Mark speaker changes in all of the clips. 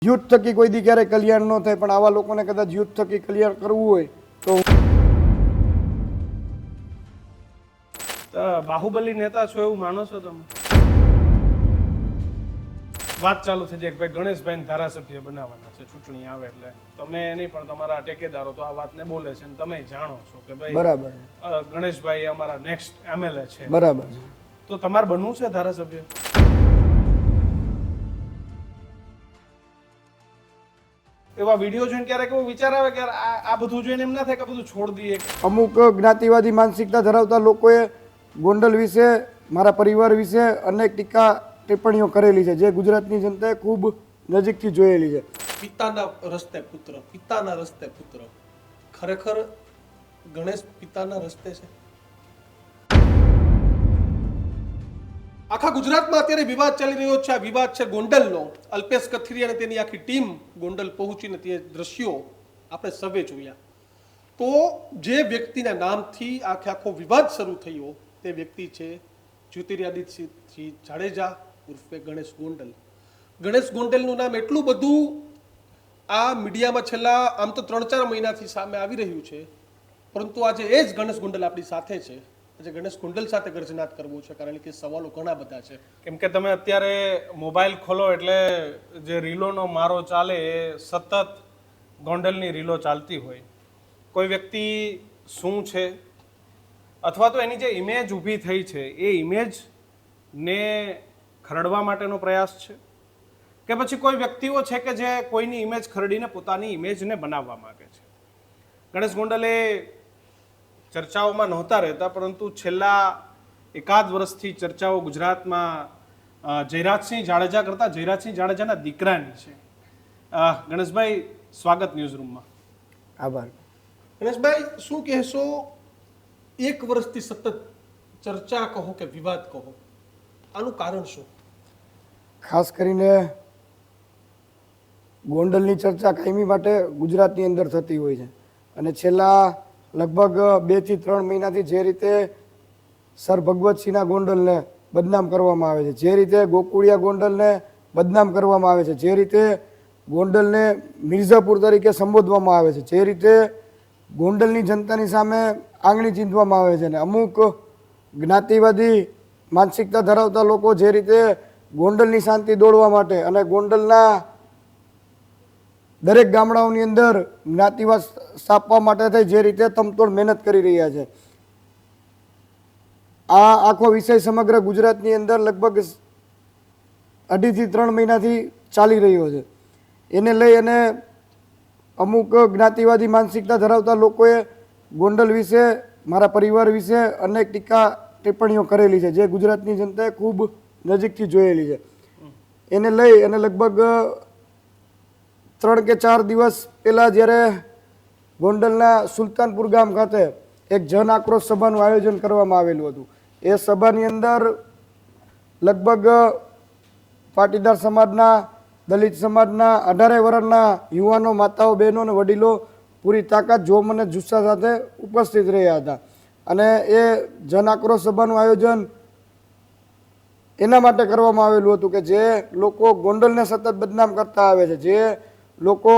Speaker 1: યુદ્ધ થકી કોઈ દી ક્યારે કલ્યાણ ન થાય, પણ આવા લોકોને કદાચ યુદ્ધ થકી કલ્યાણ કરવું હોય તો
Speaker 2: બાહુબલી નેતા છો એવું માનો છો તમે? વાત ચાલુ થઈ જાય કે ભાઈ ગણેશભાઈને ધારાસભ્ય બનાવવાના છે ચૂંટણી આવે એટલે તમે નહીં પણ તમારા ટેકેદારો તો આ વાતને બોલે છે અને તમે જાણો છો કે ભાઈ
Speaker 1: બરાબર
Speaker 2: ગણેશભાઈ અમારા નેક્સ્ટ એમએલએ છે,
Speaker 1: બરાબર છે.
Speaker 2: તો તમારે બનવું છે ધારાસભ્ય? એવા વિડીયો જોઈને ક્યારેક એવો વિચાર આવે કે આ બધું જોઈને એમ ના થાય કે બધું છોડ દઈએ?
Speaker 1: અમુક જ્ઞાતિવાદી માનસિકતા ધરાવતા લોકોએ ગોંડલ વિશે, મારા પરિવાર વિશે અનેક ટીકા ટિપ્પણીઓ કરેલી છે, જે ગુજરાતની જનતાએ ખૂબ નજીકથી જોયેલી છે.
Speaker 3: પિતાના રસ્તે પુત્ર, પિતાના રસ્તે પુત્ર. ખરેખર ગણેશ પિતાના રસ્તે છે? આખા ગુજરાતમાં અત્યારે વિવાદ ચાલી રહ્યો છે. આ વિવાદ છે ગોંડલનો. અલ્પેશ કથિરિયા અને તેની આખી ટીમ ગોંડલ પહોંચીને તે દ્રશ્યો આપણે સર્વે જોયા. તો જે વ્યક્તિના નામથી આખો વિવાદ શરૂ થયો તે વ્યક્તિ છે જ્યોતિરાદિત્યસિંહ જાડેજા ઉર્ફે ગણેશ ગોંડલ. ગણેશ ગોંડલનું નામ એટલું બધું આ મીડિયામાં છેલ્લા આમ તો 3-4 મહિનાથી સામે આવી રહ્યું છે, પરંતુ આજે એ જ ગણેશ ગોંડલ આપણી સાથે છે. આજે ગણેશ ગોંડલ સાથે ગર્જનાદ કરવો છે, કારણ કે સવાલો ઘણા બધા છે.
Speaker 2: કેમ કે તમે અત્યારે મોબાઈલ ખોલો એટલે જે રીલોનો મારો ચાલે એ સતત ગોંડલની રીલો ચાલતી હોય. કોઈ વ્યક્તિ શું છે અથવા તો એની જે ઇમેજ ઊભી થઈ છે એ ઇમેજને ખરડવા માટેનો પ્રયાસ છે કે પછી કોઈ વ્યક્તિઓ છે કે જે કોઈની ઇમેજ ખરડીને પોતાની ઇમેજને બનાવવા માંગે છે? ગણેશ ગોંડલ એ ચર્ચાઓમાં નહોતા રહેતા, પરંતુ છેલ્લા એકાદ વર્ષથી ચર્ચાઓ ગુજરાતમાં જયરાજસિંહ જાડેજા કરતા જયરાજસિંહ જાડેજાના દીકરાની છે. ગણેશભાઈ, સ્વાગત ન્યૂઝરૂમમાં.
Speaker 1: આભાર.
Speaker 3: ગણેશભાઈ, શું કહેશો? 1 વર્ષથી સતત ચર્ચા કહો કે વિવાદ કહો, આનું કારણ શું?
Speaker 1: ખાસ કરીને ગોંડલની ચર્ચા કાયમી માટે ગુજરાતની અંદર થતી હોય છે, અને છેલ્લા લગભગ 2 થી 3 મહિનાથી જે રીતે સર ભગવતસિંહના ગોંડલને બદનામ કરવામાં આવે છે, જે રીતે ગોકુળિયા ગોંડલને બદનામ કરવામાં આવે છે, જે રીતે ગોંડલને મિર્ઝાપુર તરીકે સંબોધવામાં આવે છે, જે રીતે ગોંડલની જનતાની સામે આંગળી ચીંધવામાં આવે છે, અને અમુક જ્ઞાતિવાદી માનસિકતા ધરાવતા લોકો જે રીતે ગોંડલની શાંતિ દોડવા માટે અને ગોંડલના દરેક ગામડાઓની અંદર જ્ઞાતિવાદ સ્થાપવા માટે થઈ જે રીતે તમતોડ મહેનત કરી રહ્યા છે. આ આખો વિષય સમગ્ર ગુજરાતની અંદર લગભગ 2.5 થી 3 મહિનાથી ચાલી રહ્યો છે. એને લઈ અને અમુક જ્ઞાતિવાદી માનસિકતા ધરાવતા લોકોએ ગોંડલ વિશે, મારા પરિવાર વિશે અનેક ટીકા ટિપ્પણીઓ કરેલી છે, જે ગુજરાતની જનતાએ ખૂબ નજીકથી જોયેલી છે. એને લઈ અને લગભગ 3 કે 4 દિવસ પહેલાં જ્યારે ગોંડલના સુલતાનપુર ગામ ખાતે એક જન આક્રોશ સભાનું આયોજન કરવામાં આવેલું હતું. એ સભાની અંદર લગભગ પાટીદાર સમાજના, દલિત સમાજના 18 વર્ષના યુવાનો, માતાઓ, બહેનો અને વડીલો પૂરી તાકાત, જોમ અને જુસ્સા સાથે ઉપસ્થિત રહ્યા હતા. અને એ જન આક્રોશ સભાનું આયોજન એના માટે કરવામાં આવેલું હતું કે જે લોકો ગોંડલને સતત બદનામ કરતા આવે છે, જે લોકો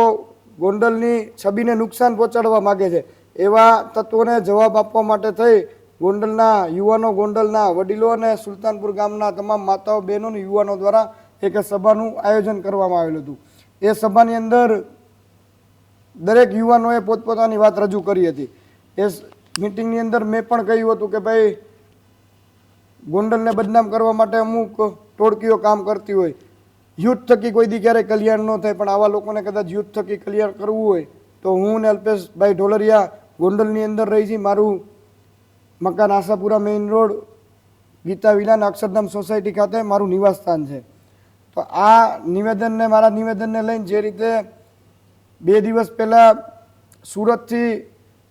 Speaker 1: ગોંડલની છબીને નુકસાન પહોંચાડવા માગે છે, એવા તત્વોને જવાબ આપવા માટે થઈ ગોંડલના યુવાનો, ગોંડલના વડીલો અને સુલતાનપુર ગામના તમામ માતાઓ, બહેનો અને યુવાનો દ્વારા એક સભાનું આયોજન કરવામાં આવેલું હતું. એ સભાની અંદર દરેક યુવાનોએ પોતપોતાની વાત રજૂ કરી હતી. એ મિટિંગની અંદર મેં પણ કહ્યું હતું કે ભાઈ, ગોંડલને બદનામ કરવા માટે અમુક ટોળકીઓ કામ કરતી હોય, યુદ્ધ થકી કોઈ દી ક્યારે કલ્યાણ ન થાય, પણ આવા લોકોને કદાચ યુદ્ધ થકી કલ્યાણ કરવું હોય તો હું ને અલ્પેશભાઈ ઢોલરિયા ગોંડલની અંદર રહી છીએ. મારું મકાન આશાપુરા મેઇન રોડ, ગીતા વિલાન અક્ષરધામ સોસાયટી ખાતે મારું નિવાસસ્થાન છે. તો આ નિવેદનને, મારા નિવેદનને લઈને જે રીતે 2 દિવસ પહેલાં સુરતથી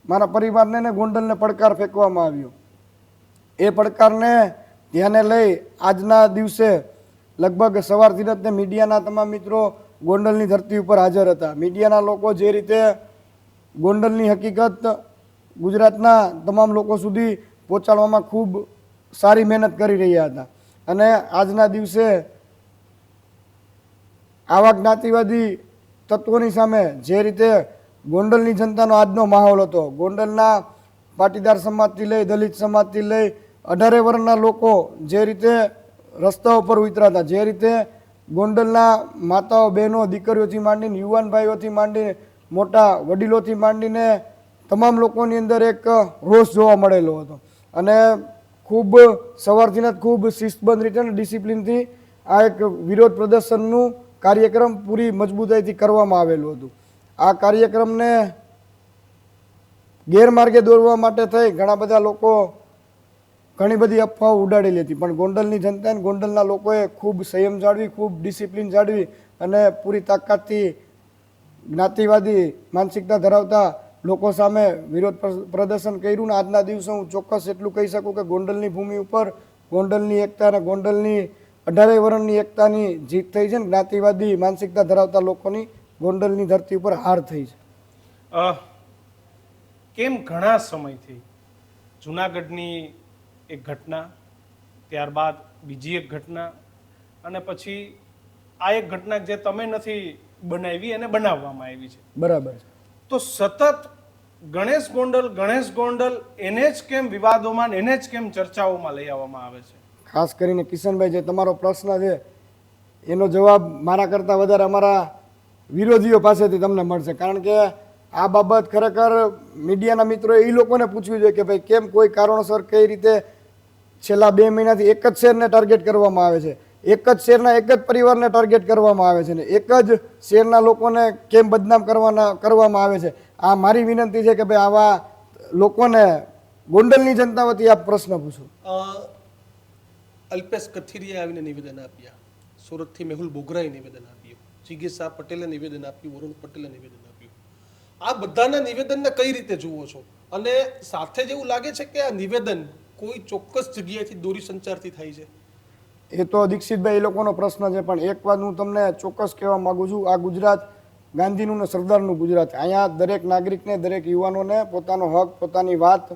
Speaker 1: મારા પરિવારને ને ગોંડલને પડકાર ફેંકવામાં આવ્યો, એ પડકારને ધ્યાને લઈ આજના દિવસે લગભગ સવારથી જ મીડિયાના તમામ મિત્રો ગોંડલની ધરતી ઉપર હાજર હતા. મીડિયાના લોકો જે રીતે ગોંડલની હકીકત ગુજરાતના તમામ લોકો સુધી પહોંચાડવામાં ખૂબ સારી મહેનત કરી રહ્યા હતા. અને આજના દિવસે આવા જ્ઞાતિવાદી તત્વોની સામે જે રીતે ગોંડલની જનતાનો આજનો માહોલ હતો, ગોંડલના પાટીદાર સમાજથી લઈ દલિત સમાજથી લઈ 18 વર્ણના લોકો જે રીતે રસ્તાઓ પર ઉતરાતા, જે રીતે ગોંડલના માતાઓ બહેનો દીકરીઓથી માંડીને યુવાન ભાઈઓથી માંડીને મોટા વડીલોથી માંડીને તમામ લોકોની અંદર એક રોષ જોવા મળેલો હતો. અને ખૂબ સવારથી જ ખૂબ શિસ્તબદ્ધ રીતે અને ડિસિપ્લિનથી આ એક વિરોધ પ્રદર્શનનું કાર્યક્રમ પૂરી મજબૂતાઈથી કરવામાં આવેલું હતું. આ કાર્યક્રમને ગેરમાર્ગે દોરવા માટે થઈ ઘણા બધા લોકો ઘણી બધી અફવાઓ ઉડાડેલી હતી, પણ ગોંડલની જનતા અને ગોંડલના લોકોએ ખૂબ સંયમ જાળવી, ખૂબ ડિસિપ્લિન જાળવી અને પૂરી તાકાતથી જ્ઞાતિવાદી માનસિકતા ધરાવતા લોકો સામે વિરોધ પ્રદર્શન કર્યું. ને આજના દિવસે હું ચોક્કસ એટલું કહી શકું કે ગોંડલની ભૂમિ ઉપર ગોંડલની એકતા અને ગોંડલની 18 વર્ણની એકતાની જીત થઈ છે. જ્ઞાતિવાદી માનસિકતા ધરાવતા લોકોની ગોંડલની ધરતી ઉપર હાર થઈ છે.
Speaker 2: કેમ ઘણા સમયથી જુનાગઢની એક ઘટના, ત્યારબાદ બીજી એક ઘટના, અને પછી આ એક ઘટના જે તમે નથી બનાવી અને બનાવવામાં આવી છે,
Speaker 1: બરાબર છે.
Speaker 2: તો સતત ગણેશ ગોંડલ એને જ કેમ વિવાદોમાં, એને જ કેમ ચર્ચાઓમાં લઈ આવવામાં આવે છે?
Speaker 1: ખાસ કરીને કિશનભાઈ, જે તમારો પ્રશ્ન છે એનો જવાબ મારા કરતાં વધારે અમારા વિરોધીઓ પાસેથી તમને મળશે. કારણ કે આ બાબત ખરેખર મીડિયાના મિત્રોએ એ લોકોને પૂછવી જોઈએ કે ભાઈ કેમ કોઈ કારણોસર કઈ રીતે છેલ્લા 2 મહિનાથી એક જ શહેરને ટાર્ગેટ કરવામાં આવે છે, એક જ શહેરના એક જ પરિવારને ટાર્ગેટ કરવામાં આવે છે ને એક જ શહેરના લોકોને કેમ બદનામ કરવામાં આવે છે. આ મારી વિનંતી છે કે ભાઈ આવા લોકોને ગોંડલની જનતા વતી આપ પ્રશ્ન પૂછો.
Speaker 3: અલ્પેશ કથિરિયાએ આવીને નિવેદન આપ્યા, સુરતથી મેહુલ બોગરાએ નિવેદન આપ્યું, જિગીર પટેલે નિવેદન આપ્યું, વરુણ પટેલે નિવેદન આપ્યું. આ બધાના નિવેદનને કઈ રીતે જુઓ છો? અને સાથે જ એવું લાગે છે કે આ નિવેદન કોઈ ચોક્કસ જગ્યાએથી દોરી સંચારથી થાય છે?
Speaker 1: એ તો દીક્ષિતભાઈ એ લોકોનો પ્રશ્ન છે, પણ એક વાત હું તમને ચોક્કસ કહેવા માંગુ છું, આ ગુજરાત ગાંધીનું ને સરદારનું ગુજરાત. અહીંયા દરેક નાગરિકને, દરેક યુવાનોને પોતાનો હક, પોતાની વાત,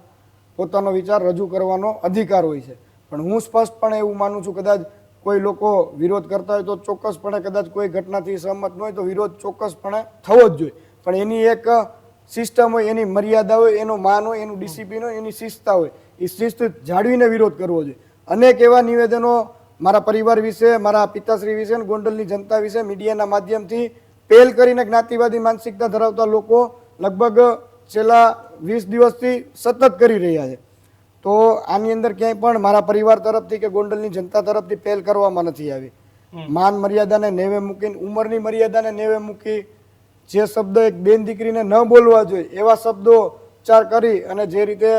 Speaker 1: પોતાનો વિચાર રજૂ કરવાનો અધિકાર હોય છે. પણ હું સ્પષ્ટપણે એવું માનું છું, કદાચ કોઈ લોકો વિરોધ કરતા હોય તો ચોક્કસપણે, કદાચ કોઈ ઘટનાથી સહમત ન હોય તો વિરોધ ચોક્કસપણે થવો જ જોઈએ. પણ એની એક સિસ્ટમ હોય, એની મર્યાદા હોય, એનો માન હોય, એનું ડિસિપ્લિન હોય, એની શિસ્તતા હોય. એ શિસ્ત જાળવીને વિરોધ કરવો જોઈએ. અનેક એવા નિવેદનો મારા પરિવાર વિશે, મારા પિતાશ્રી વિશે અને ગોંડલની જનતા વિશે મીડિયાના માધ્યમથી પહેલ કરીને જ્ઞાતિવાદી માનસિકતા ધરાવતા લોકો લગભગ છેલ્લા 20 દિવસથી સતત કરી રહ્યા છે. તો આની અંદર ક્યાંય પણ મારા પરિવાર તરફથી કે ગોંડલની જનતા તરફથી પહેલ કરવામાં નથી આવી. માન મર્યાદાને નેવે મૂકીને, ઉંમરની મર્યાદાને નેવે મૂકી, જે શબ્દ એક બેન દીકરીને ન બોલવા જોઈએ એવા શબ્દો ઉચ્ચાર કરી અને જે રીતે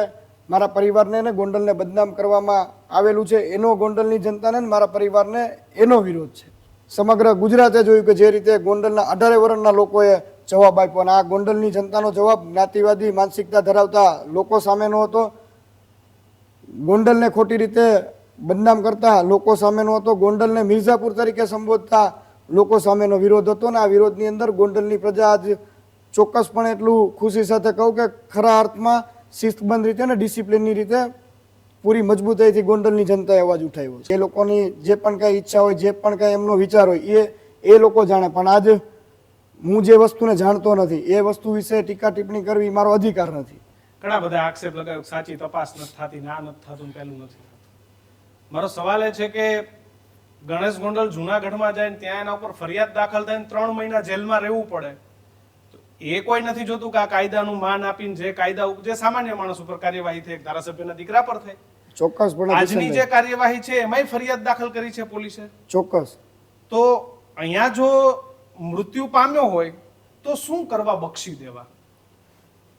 Speaker 1: મારા પરિવારને ને ગોંડલને બદનામ કરવામાં આવેલું છે, એનો ગોંડલની જનતાને મારા પરિવારને એનો વિરોધ છે. સમગ્ર ગુજરાતે જોયું કે જે રીતે ગોંડલના 18 વર્ણના લોકોએ જવાબ આપ્યો, અને આ ગોંડલની જનતાનો જવાબ જ્ઞાતિવાદી માનસિકતા ધરાવતા લોકો સામેનો હતો, ગોંડલને ખોટી રીતે બદનામ કરતા લોકો સામેનો હતો, ગોંડલને મિર્ઝાપુર તરીકે સંબોધતા લોકો સામેનો વિરોધ હતો. અને આ વિરોધની અંદર ગોંડલની પ્રજા આજ ચોક્કસપણે એટલું ખુશી સાથે કહું કે ખરા અર્થમાં શિસ્તબદ્ધ રીતે અને ડિસિપ્લિનની રીતે પૂરી મજબૂતાઈથી ગોંડલની જનતાએ અવાજ ઉઠાવ્યો છે. એ લોકોની જે પણ કાંઈ ઈચ્છા હોય, જે પણ કાંઈ એમનો વિચાર હોય એ લોકો જાણે, પણ આજ હું જે વસ્તુને જાણતો નથી એ વસ્તુ વિશે ટીકા ટિપ્પણી કરવી મારો અધિકાર નથી.
Speaker 2: ઘણા બધા આક્ષેપ લગાવ્યો, સાચી તપાસ નથી થતી, ના નથી થતું, પેલું નથી થતું. મારો સવાલ એ છે કે ગણેશ ગોંડલ જુનાગઢમાં જાય ને ત્યાં એના ઉપર ફરિયાદ દાખલ થાય ને 3 મહિના જેલમાં રહેવું પડે, એ કોઈ નથી જોતું કે આ કાયદાનું માન આપીને જે કાયદા, જે સામાન્ય માણસ ઉપર કાર્યવાહી થઈ, ધારાસભ્યના દીકરા પર થઈ,
Speaker 1: ચોક્કસપણે
Speaker 2: આજની જે કાર્યવાહી છે એમાંય ફરિયાદ દાખલ કરી છે પોલીસે.
Speaker 1: ચોક્કસ.
Speaker 2: તો અહીંયા જો મૃત્યુ પામ્યો હોય તો શું કરવા બક્ષી દેવા?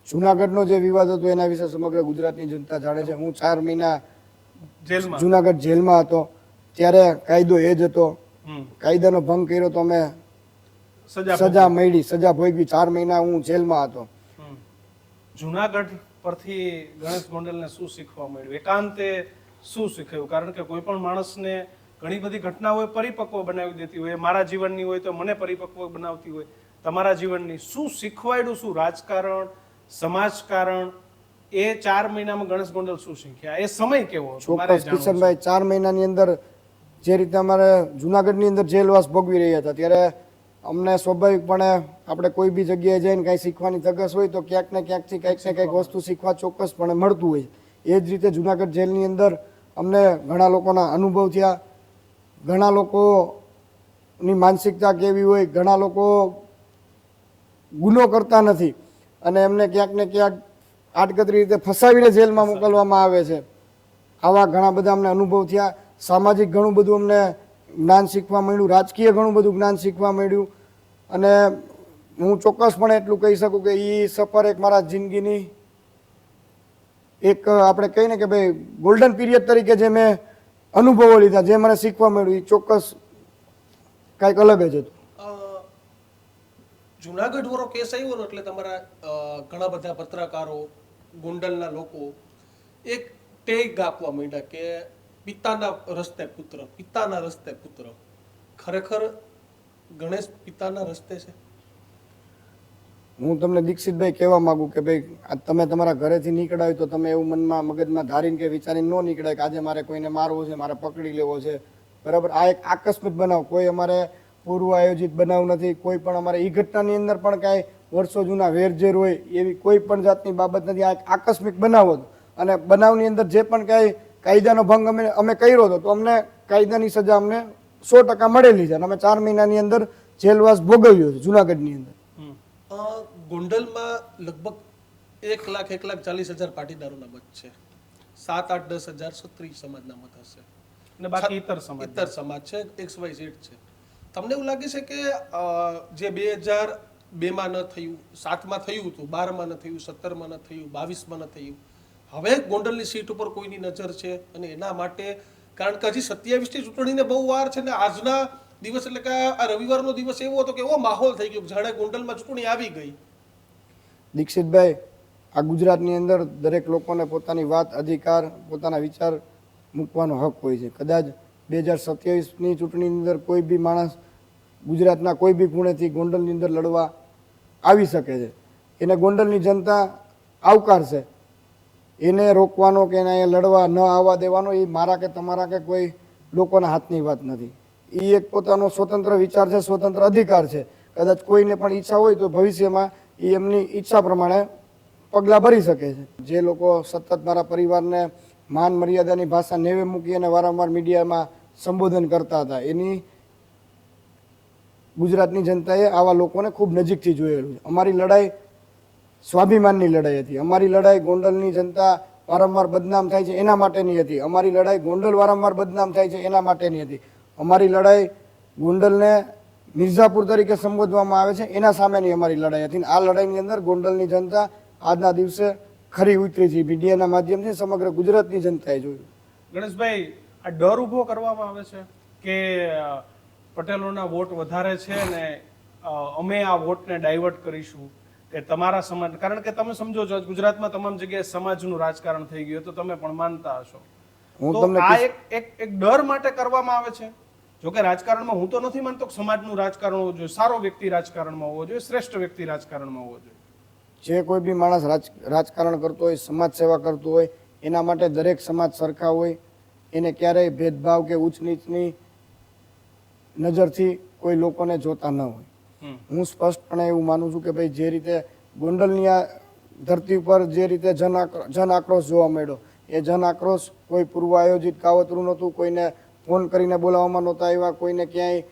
Speaker 1: જુનાગઢનો જે વિવાદ હતો એના વિશે સમગ્ર ગુજરાતની જનતા જાણે છે. હું 4 મહિના
Speaker 2: જેલમાં,
Speaker 1: જુનાગઢ જેલમાં હતો, ત્યારે કાયદો એ જ હતો. કાયદાનો ભંગ કર્યો તો અમે સજા મળી, સજા ભોગવી. 4 મહિના હું જેલમાં હતો.
Speaker 2: જુનાગઢ પરથી ગણેશ ગોંડલને શું શીખવા મળ્યું? એકાંતે શું શીખ્યું? કારણ કે કોઈ પણ માણસને ઘણી બધી ઘટનાઓ પરિપક્વ બનાવી દેતી હોય, મારા જીવનની હોય તો મને પરિપક્વ બનાવતી હોય, તમારા જીવનની શું શીખવાડ્યું? શું રાજકારણ, સમાજકારણ, એ 4 મહિનામાં ગણેશ ગોંડલ શું શીખ્યા? એ સમય કેવો?
Speaker 1: ચોક્કસ કિશનભાઈ, 4 મહિનાની અંદર જે રીતે અમારે જુનાગઢની અંદર જેલવાસ ભોગવી રહ્યા હતા, ત્યારે અમને સ્વાભાવિકપણે આપણે કોઈ બી જગ્યાએ જઈને કાંઈ શીખવાની ધગસ હોય તો ક્યાંક ને ક્યાંકથી કંઈક ને કંઈક વસ્તુ શીખવા ચોક્કસપણે મળતું હોય. એ જ રીતે જુનાગઢ જેલની અંદર અમને ઘણા લોકોના અનુભવ થયા. ઘણા લોકોની માનસિકતા કેવી હોય, ઘણા લોકો ગુનો કરતા નથી અને એમને ક્યાંક ને ક્યાંક આડકતરી રીતે ફસાવીને જેલમાં મોકલવામાં આવે છે. આવા ઘણા બધા અમને અનુભવ થયા. સામાજિક ઘણું બધું અમને જ્ઞાન શીખવા મળ્યું, રાજકીય ઘણું બધું જ્ઞાન શીખવા મળ્યું. અને હું ચોક્કસપણે એટલું કહી શકું કે એ સફર એક મારા જિંદગીની એક આપણે કહીને કે ભાઈ ગોલ્ડન પીરિયડ તરીકે જે મેં અનુભવો લીધા, જે મને શીખવા મળ્યું, એ ચોક્કસ કાંઈક અલગ જ હતું.
Speaker 3: જુનાગઢ વાળો કેસ આવ્યો ને એટલે તમારા ઘણા બધા પત્રકારો, ગોંડલના લોકો એક ટેગ આપવા માંડ્યા કે પિતાના રસ્તે પુત્ર, પિતાના રસ્તે પુત્ર. ખરેખર ગણેશ પિતાના રસ્તે છે?
Speaker 1: હું તમને દીક્ષિતભાઈ કહેવા માંગુ કે ભાઈ તમે તમારા ઘરેથી નીકળ્યા હોય તો તમે એવું મનમાં મગજમાં ધારીને કે વિચારીને ન નીકળાય કે આજે મારે કોઈને મારવો છે, મારે પકડી લેવો છે. બરાબર, આ એક આકસ્મિક બનાવ, કોઈ અમારે પૂર્વ આયોજિત બનાવ નથી. કોઈ પણ અમારે એ ઘટનાની અંદર પણ કાંઈ વર્ષો જૂના વેરઝેર હોય એવી કોઈ પણ જાતની બાબત નથી. આ એક આકસ્મિક બનાવ હતો અને બનાવની અંદર જે પણ કાંઈ કાયદાનો ભંગ અમે કર્યો હતો તો અમને કાયદાની સજા અમને 100% મળેલી છે અને અમે 4 મહિનાની અંદર જેલવાસ ભોગવ્યો છે જુનાગઢની અંદર.
Speaker 3: ગોંડલમાં લગભગ 1,40,000 પાટીદારોના મત છે. 7-8-10,000 ક્ષત્રિય સમાજના મત હશે
Speaker 2: અને બાકી ઇતર
Speaker 3: સમાજ છે, XYZ છે. તમને એવું લાગે છે કે જે 2002માં ન થયું, 7માં થયું હતું, 12માં ન થયું, 17માં ન થયું, 22માં ન થયું, હવે ગોંડલની સીટ ઉપર કોઈની નજર છે અને એના માટે, કારણ કે હજી 27ની ચૂંટણીને બહુ વાર છે ને આજના દિવસ એટલે કે આ રવિવારનો દિવસ એવો હતો કે એવો માહોલ થઈ ગયો જાણે ગોંડલમાં ચૂંટણી આવી ગઈ.
Speaker 1: દીક્ષિતભાઈ, આ ગુજરાતની અંદર દરેક લોકોને પોતાની વાત, અધિકાર, પોતાના વિચાર મૂકવાનો હક હોય છે. કદાચ 2027ની ચૂંટણીની અંદર કોઈ બી માણસ ગુજરાતના કોઈ બી ખૂણેથી ગોંડલની અંદર લડવા આવી શકે છે. એને ગોંડલની જનતા આવકારશે. એને રોકવાનો કે એને અહીંયા લડવા ન આવવા દેવાનો એ મારા કે તમારા કે કોઈ લોકોના હાથની વાત નથી. એ એક પોતાનો સ્વતંત્ર વિચાર છે, સ્વતંત્ર અધિકાર છે. કદાચ કોઈને પણ ઈચ્છા હોય તો ભવિષ્યમાં એ એમની ઈચ્છા પ્રમાણે પગલાં ભરી શકે છે. જે લોકો સતત મારા પરિવારને માન મર્યાદાની ભાષા નેવે મૂકી અને વારંવાર મીડિયામાં સંબોધન કરતા હતા, એની ગુજરાતની જનતાએ આવા લોકોને ખૂબ નજીકથી જોયેલું છે. અમારી લડાઈ સ્વાભિમાનની લડાઈ હતી. અમારી લડાઈ ગોંડલની જનતા વારંવાર બદનામ થાય છે એના માટેની હતી. અમારી લડાઈ ગોંડલ વારંવાર બદનામ થાય છે એના માટેની હતી. અમારી લડાઈ ગોંડલને મિર્ઝાપુર તરીકે સંબોધવામાં આવે છે એના સામેની અમારી લડાઈ હતી. આ લડાઈની અંદર ગોંડલની જનતા આજના દિવસે ખરી ઉતરી છે. મીડિયાના માધ્યમથી સમગ્ર ગુજરાતની જનતાએ જોયું.
Speaker 2: ગણેશભાઈ, આ ડર ઊભો કરવામાં આવે છે કે પટેલોના વોટ વધારે છે ને અમે આ વોટને ડાયવર્ટ કરીશું કે તમારા સમાજ, કારણ કે તમે સમજો છો ગુજરાતમાં તમામ જગ્યાએ સમાજનું રાજકારણ થઈ ગયું તો તમે પણ માનતા હશો. તો આ એક ડર માટે કરવામાં આવે છે. જોકે રાજકારણમાં હું તો નથી માનતો કે સમાજનું રાજકારણ હોવું જોઈએ, સારો વ્યક્તિ રાજકારણમાં હોવો જોઈએ, શ્રેષ્ઠ વ્યક્તિ રાજકારણમાં હોવો જોઈએ.
Speaker 1: જે કોઈ બી માણસ રાજકારણ કરતો હોય, સમાજ સેવા કરતો હોય, એના માટે દરેક સમાજ સરખા હોય. એને ક્યારેય ભેદભાવ કે ઊંચ નીચની નજરથી કોઈ લોકોને જોતા ન હોય. હું સ્પષ્ટપણે એવું માનું છું કે ભાઈ જે રીતે ગોંડલની આ ધરતી ઉપર જે રીતે જન આક્રોશ જોવા મળ્યો, એ જન આક્રોશ કોઈ પૂર્વ આયોજિત કાવતરું નહોતું. કોઈને ફોન કરીને બોલાવવામાં નહોતા આવ્યા, કોઈને ક્યાંય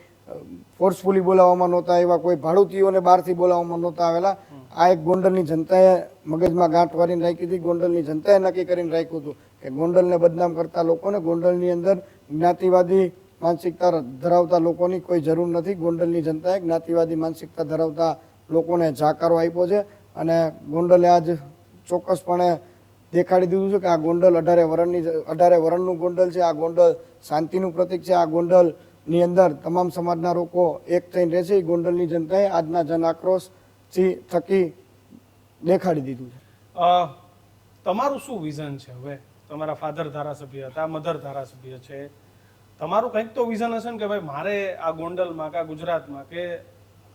Speaker 1: ફોર્સફુલી બોલાવવામાં નહોતા આવ્યા, કોઈ ભાડુતીઓને બહારથી બોલાવવામાં નહોતા આવેલા. આ એક ગોંડલની જનતાએ મગજમાં ગાંઠ વાળીને રાખી હતી. ગોંડલની જનતાએ નક્કી કરીને રાખ્યું હતું કે ગોંડલને બદનામ કરતા લોકોને, ગોંડલની અંદર જ્ઞાતિવાદી માનસિકતા ધરાવતા લોકોની કોઈ જરૂર નથી. ગોંડલની જનતાએ જ્ઞાતિવાદી માનસિકતા ધરાવતા લોકોને જાકારો આપ્યો છે અને ગોંડલે આજ ચોક્કસપણે દેખાડી દીધું છે કે આ ગોંડલ 18 વરણનું ગોંડલ છે. આ ગોંડલ શાંતિનું પ્રતીક છે. આ ગોંડલની અંદર તમામ સમાજના લોકો એક થઈને રહે છે. એ ગોંડલની જનતાએ આજના જન આક્રોશથી થકી દેખાડી દીધું છે.
Speaker 2: તમારું શું વિઝન છે? હવે તમારા ફાધર ધારાસભ્ય હતા, મધર ધારાસભ્ય છે, તમારું કંઈક તો વિઝન હશે ને કે ભાઈ મારે આ ગોંડલમાં કે ગુજરાતમાં કે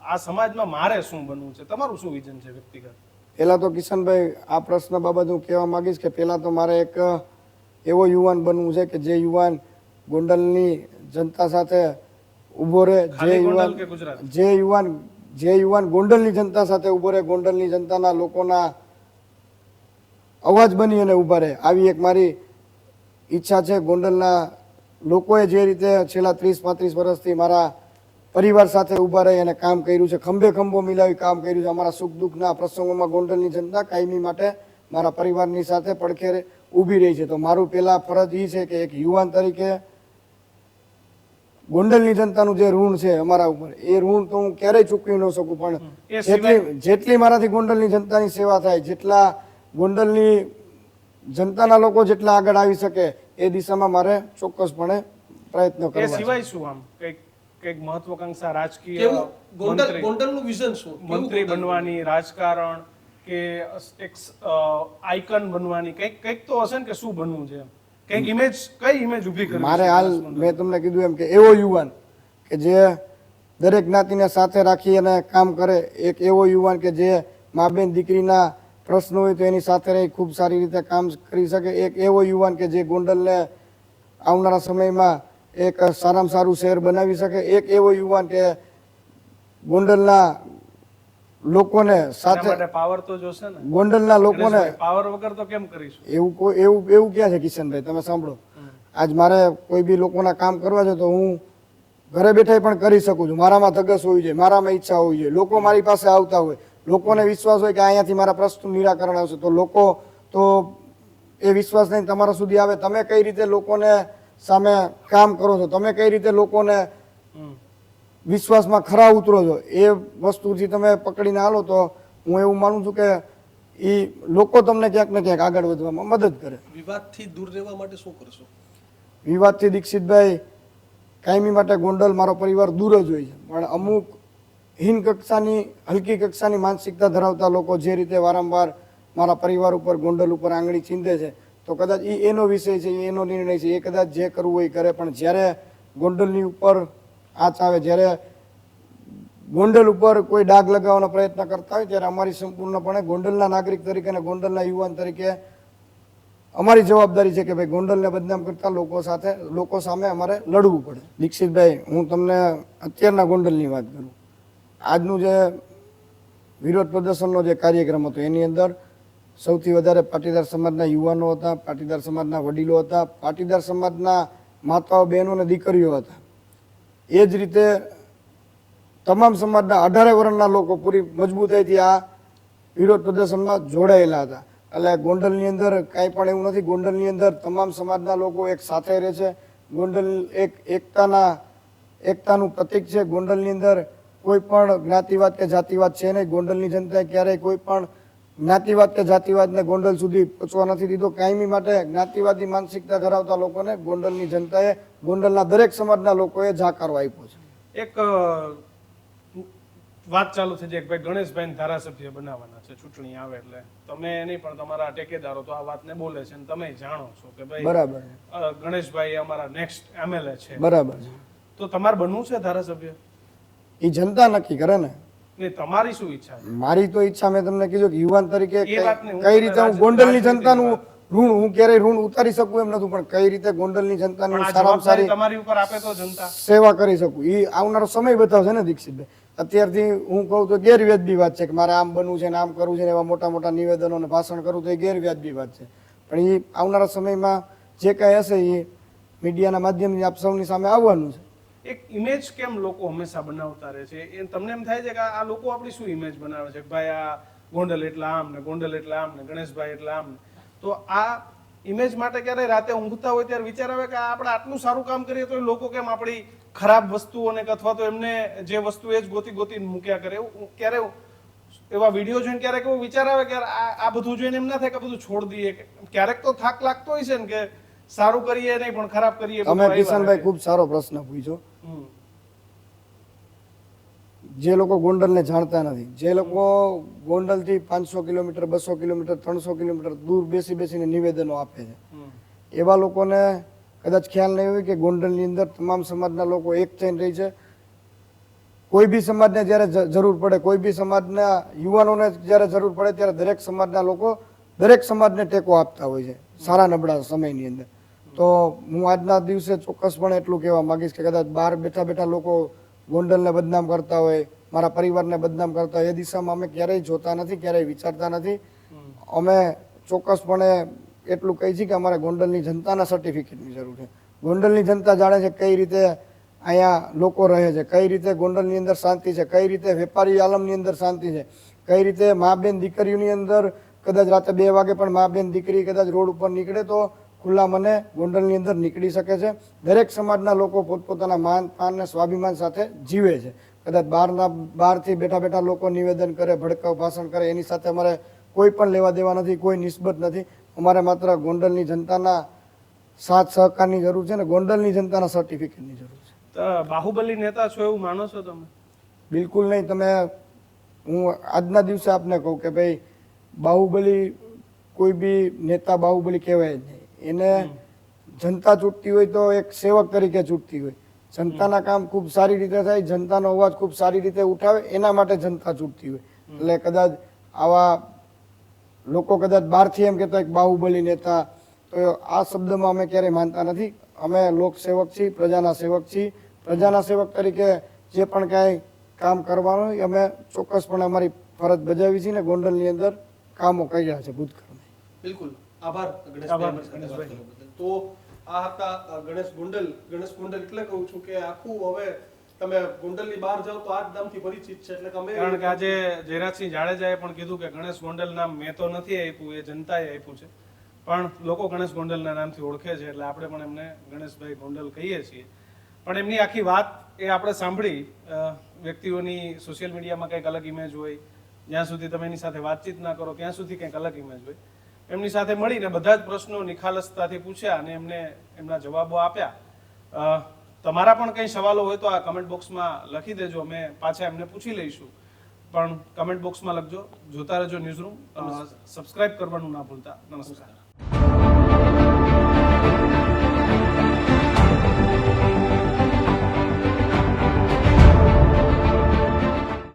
Speaker 2: આ સમાજમાં મારે શું બનવું છે? તમારું શું વિઝન છે વ્યક્તિગત?
Speaker 1: પહેલાં તો કિશનભાઈ, આ પ્રશ્ન બાબત હું કહેવા માંગીશ કે પહેલાં તો મારે એક એવો યુવાન બનવું છે કે જે યુવાન ગોંડલની જનતા સાથે ઊભો રહે,
Speaker 2: ખાલી ગોંડલ કે ગુજરાત?
Speaker 1: જે યુવાન ગોંડલની જનતા સાથે ઊભો રહે, ગોંડલની જનતાના લોકોના અવાજ બની અને ઊભા રહે, આવી એક મારી ઈચ્છા છે. ગોંડલના લોકોએ જે રીતે છેલ્લા 30-35 વર્ષથી મારા પરિવાર સાથે ઊભા રહી અને કામ કર્યું છે, ખંભે ખંભો મિલાવી કામ કર્યું છે, અમારા સુખ દુઃખના પ્રસંગોમાં ગોંડલની જનતા કાયમી માટે મારા પરિવારની સાથે પડખે ઊભી રહી છે. તો મારું પહેલા ફરજ એ છે કે એક યુવાન તરીકે ગોંડલની જનતાનું જે ઋણ છે અમારા ઉપર, એ ઋણ તો હું ક્યારેય ચૂકવી ન શકું, પણ જેટલી મારાથી ગોંડલની જનતાની સેવા થાય, જેટલા ગોંડલની જનતાના લોકો જેટલા આગળ આવી શકે એ દિશામાં મારે ચોક્કસપણે પ્રયત્ન
Speaker 2: એ
Speaker 1: કરવા.
Speaker 2: સિવાય શું આમ કઈક મહત્વકાંક્ષા રાજકીય
Speaker 3: કેવું ગોંડલનું વિઝન શું?
Speaker 2: મંત્રી બનવાની, રાજકારણ કે એક આઇકન બનવાની, કઈક તો હશે ને કે શું બનવું છે, કઈ ઇમેજ ઊભી કરવી
Speaker 1: મારે
Speaker 2: છે?
Speaker 1: હાલ મેં તમને કીધું એમ કે એવો યુવાન કે જે દરેક જ્ઞાતિને સાથે રાખી અને કામ કરે, એક એવો યુવાન કે જે મા બેન દીકરીના પ્રશ્નો હોય તો એની સાથે રહી ખૂબ સારી રીતે કામ કરી શકે, એક એવો યુવાન કે જે ગોંડલને આવનારા સમયમાં એક સારામાં સારું શહેર બનાવી શકે, એક એવો યુવાન કે ગોંડલના લોકોને સાથે,
Speaker 2: પાવર તો જોશે ને,
Speaker 1: ગોંડલના લોકોને
Speaker 2: પાવર વગર તો કેમ કરીશું?
Speaker 1: એવું ક્યાં છે કિશનભાઈ? તમે સાંભળો, આજ મારે કોઈ બી લોકોના કામ કરવા છે તો હું ઘરે બેઠા પણ કરી શકું છું. મારામાં ધગસ હોવી જોઈએ, મારામાં ઈચ્છા હોવી જોઈએ, લોકો મારી પાસે આવતા હોય, લોકોને વિશ્વાસ હોય કે અહીંયાથી મારા પ્રશ્નનું નિરાકરણ આવશે, તો લોકો તો એ વિશ્વાસ નહીં તમારા સુધી આવે. તમે કઈ રીતે લોકોને સામે કામ કરો છો, તમે કઈ રીતે લોકોને વિશ્વાસમાં ખરા ઉતરો છો, એ વસ્તુથી તમે પકડીને હાલો તો હું એવું માનું છું કે એ લોકો તમને ક્યાંક ને ક્યાંક આગળ વધવામાં મદદ કરે.
Speaker 3: વિવાદથી દૂર રહેવા માટે શું કરશો?
Speaker 1: વિવાદથી દીક્ષિતભાઈ કાયમી માટે ગોંડલ મારો પરિવાર દૂર જ હોય છે, પણ અમુક હીન કક્ષાની, હલકી કક્ષાની માનસિકતા ધરાવતા લોકો જે રીતે વારંવાર મારા પરિવાર ઉપર, ગોંડલ ઉપર આંગળી ચીંધે છે, તો કદાચ એનો વિષય છે, એનો નિર્ણય છે, એ કદાચ જે કરવું હોય એ કરે, પણ જ્યારે ગોંડલની ઉપર આંચ આવે, જ્યારે ગોંડલ ઉપર કોઈ ડાઘ લગાવવાનો પ્રયત્ન કરતા હોય, ત્યારે અમારી સંપૂર્ણપણે ગોંડલના નાગરિક તરીકે અને ગોંડલના યુવાન તરીકે અમારી જવાબદારી છે કે ભાઈ ગોંડલને બદનામ કરતા લોકો સામે અમારે લડવું પડે. દીક્ષિતભાઈ, હું તમને અત્યારના ગોંડલની વાત કરું. આજનું જે વિરોધ પ્રદર્શનનો જે કાર્યક્રમ હતો એની અંદર સૌથી વધારે પાટીદાર સમાજના યુવાનો હતા, પાટીદાર સમાજના વડીલો હતા, પાટીદાર સમાજના માતાઓ, બહેનો અને દીકરીઓ હતા. એ જ રીતે તમામ સમાજના 18 વર્ષના લોકો પૂરી મજબૂતાઈથી આ વિરોધ પ્રદર્શનમાં જોડાયેલા હતા. એટલે ગોંડલની અંદર કાંઈ પણ એવું નથી. ગોંડલની અંદર તમામ સમાજના લોકો એક સાથે રહે છે. ગોંડલ એક એકતાનું પ્રતીક છે. ગોંડલની અંદર કોઈ પણ જ્ઞાતિવાદ કે જાતિવાદ છે નહીં. ગોંડલની જનતાએ ક્યારેય કોઈ પણ જ્ઞાતિવાદ કે જાતિવાદને ગોંડલ સુધી પહોંચવા નથી દીધો. કાયમી માટે જ્ઞાતિવાદી માનસિકતા ધરાવતા લોકોને ગોંડલની જનતાએ, ગોંડલના દરેક સમાજના લોકોએ જાકારો આપ્યો છે.
Speaker 2: એક વાત ચાલુ થઈ જાય કે ભાઈ ગણેશભાઈ ધારાસભ્ય બનાવવાના છે ચૂંટણી આવે એટલે, તમે નહીં પણ તમારા ટેકેદારો તો આ વાતને બોલે છે અને તમે જાણો છો કે ભાઈ
Speaker 1: બરાબર
Speaker 2: ગણેશભાઈ અમારા નેક્સ્ટ MLA છે,
Speaker 1: બરાબર છે.
Speaker 2: તો તમારે બનવું છે ધારાસભ્ય?
Speaker 1: એ જનતા નક્કી કરે ને.
Speaker 2: નહીં, તમારી શું ઈચ્છા છે?
Speaker 1: મારી તો ઈચ્છા, મેં તમને કીધું કે યુવાન તરીકે
Speaker 2: એ વાતને હું
Speaker 1: કઈ રીતે હું ગોંડલની
Speaker 2: રાજનીતિની
Speaker 1: જનતાનું ઋણ, હું ક્યારેય ઋણ ઉતારી શકું એમ નથી, પણ કઈ રીતે ગોંડલની જનતાની
Speaker 2: પણ આ
Speaker 1: સારામાં સારી
Speaker 2: જવાબદારી તમારી ઉપર આપે તો જનતા
Speaker 1: સેવા કરી શકું. એ આવનારો સમય બતાવશે ને દીક્ષિતભાઈ. અત્યારથી હું કહું તો ગેરવ્યાજબી વાત છે કે મારે આમ બનવું છે ને આમ કરવું છે ને એવા મોટા મોટા નિવેદનો અને ભાષણ કરું તો એ ગેરવ્યાજબી વાત છે. પણ એ આવનારા સમયમાં જે કાંઈ હશે એ મીડિયાના માધ્યમથી આપ સૌની સામે આવવાનું છે.
Speaker 2: એક ઇમેજ કેમ લોકો હંમેશા બનાવતા રહે છે? એ તમને એમ થાય છે કે આ લોકો આપણી શું ઇમેજ બનાવે છે કે ભાઈ આ ગોંડલ એટલા આમ ને, ગોંડલ એટલા આમ ને, ગણેશભાઈ એટલા આમ ને. તો આ ઇમેજ માટે ક્યારે રાતે ઊંઘતા હોય ત્યારે વિચાર આવે કે આપણે આટલું સારું કામ કરીએ તો લોકો કેમ આપણી ખરાબ વસ્તુઓને અથવા તો એમને જે વસ્તુ એ જ ગોતીને મૂક્યા કરે? એવું ક્યારે એવા વિડીયો જોઈને ક્યારેક એવો વિચાર આવે કે આ બધું જોઈને એમ ના થાય કે બધું છોડ દઈએ? ક્યારેક તો થાક લાગતો હોય છે ને કે સારું કરીએ નહીં પણ ખરાબ કરીએ.
Speaker 1: તમે કિશનભાઈ ખૂબ સારો પ્રશ્ન પૂછ્યો. જે લોકો ગોંડલને જાણતા નથી, જે લોકો ગોંડલથી 500 કિલોમીટર, 200 કિલોમીટર, 300 કિલોમીટર દૂર બેસીને નિવેદનો આપે છે, એવા લોકોને કદાચ ખ્યાલ નહીં હોય કે ગોંડલની અંદર તમામ સમાજના લોકો એક થઈને રહી છે. કોઈ બી સમાજને જ્યારે જરૂર પડે, કોઈ બી સમાજના યુવાનોને જ્યારે જરૂર પડે ત્યારે દરેક સમાજના લોકો દરેક સમાજને ટેકો આપતા હોય છે સારા નબળા સમયની અંદર. તો હું આજના દિવસે ચોક્કસપણે એટલું કહેવા માંગીશ કે કદાચ બહાર બેઠા બેઠા લોકો ગોંડલને બદનામ કરતા હોય, મારા પરિવારને બદનામ કરતા હોય, એ દિશામાં અમે ક્યારેય જોતા નથી, ક્યારેય વિચારતા નથી. અમે ચોક્કસપણે એટલું કહી છીએ કે અમારે ગોંડલની જનતાના સર્ટિફિકેટની જરૂર છે. ગોંડલની જનતા જાણે છે કઈ રીતે અહીંયા લોકો રહે છે, કઈ રીતે ગોંડલની અંદર શાંતિ છે, કઈ રીતે વેપારી આલમની અંદર શાંતિ છે, કઈ રીતે મા બેન દીકરીઓની અંદર કદાચ રાતે 2 વાગે પણ મા બેન દીકરી કદાચ રોડ ઉપર નીકળે તો ખુલ્લા મને ગોંડલની અંદર નીકળી શકે છે. દરેક સમાજના લોકો પોતપોતાના માન પાન અને સ્વાભિમાન સાથે જીવે છે. કદાચ બહારથી બેઠા બેઠા લોકો નિવેદન કરે, ભડકાઉ ભાષણ કરે, એની સાથે અમારે કોઈ પણ લેવા દેવા નથી, કોઈ નિસ્બત નથી. અમારે માત્ર ગોંડલની જનતાના સાથ સહકારની જરૂર છે ને ગોંડલની જનતાના સર્ટિફિકેટની જરૂર છે.
Speaker 2: તો બાહુબલી નેતા છો એવું માનો છો તમે?
Speaker 1: બિલકુલ નહીં. હું આજના દિવસે આપને કહું કે ભાઈ બાહુબલી કોઈ બી નેતા બાહુબલી કહેવાય જ નહીં. એને જનતા ચૂંટતી હોય તો એક સેવક તરીકે ચૂંટતી હોય. જનતાના કામ ખૂબ સારી રીતે થાય, જનતાનો અવાજ ખૂબ સારી રીતે ઉઠાવે, એના માટે જનતા ચૂંટતી હોય. એટલે કદાચ આવા લોકો કદાચ બહારથી એમ કહેતા કે બાહુબલી નેતા, તો આ શબ્દમાં અમે ક્યારેય માનતા નથી. અમે લોકસેવક છીએ, પ્રજાના સેવક છીએ. પ્રજાના સેવક તરીકે જે પણ કાંઈ કામ કરવાનું હોય અમે ચોક્કસપણે અમારી ફરજ બજાવી છીએ ને ગોંડલની અંદર કામો કર્યા છે ભૂતકાળમાં.
Speaker 3: બિલકુલ આભાર ગણેશભાઈ. તો આ હતા ગણેશ ગોંડલ. ગણેશ ગોંડલ એટલે કહું છું કે આખું હવે તમે ગોંડલની બહાર જાઓ તો આ જ નામથી પરિચિત છે. એટલે કે અમે
Speaker 2: કારણ કે આજે જયરાજસિંહ જાડેજાએ પણ કીધું કે ગણેશ ગોંડલ નામ મેં તો નથી આપ્યું, એ જનતાએ આપ્યું છે, પણ લોકો ગણેશ ગોંડલના નામથી ઓળખે છે, એટલે આપણે પણ એમને ગણેશભાઈ ગોંડલ કહીએ છીએ. પણ એમની આખી વાત એ આપણે સાંભળી. વ્યક્તિઓની સોશિયલ મીડિયામાં કંઈક અલગ ઇમેજ હોય, જ્યાં સુધી તમે એની સાથે વાતચીત ના કરો ત્યાં સુધી કંઈક અલગ ઇમેજ હોય. એમની સાથે મળીને બધા જ પ્રશ્નો નિખાલસતાથી પૂછ્યા અને એમને એમના જવાબો આપ્યા. તમારા પણ કંઈ સવાલો હોય તો આ કમેન્ટ બોક્સમાં લખી દેજો, અમે પાછા એમને પૂછી લઈશું. પણ કમેન્ટ બોક્સમાં લખજો. જોતા રહેજો ન્યૂઝરૂમ. સબસ્ક્રાઇબ કરવાનું ના ભૂલતા. નમસ્કાર.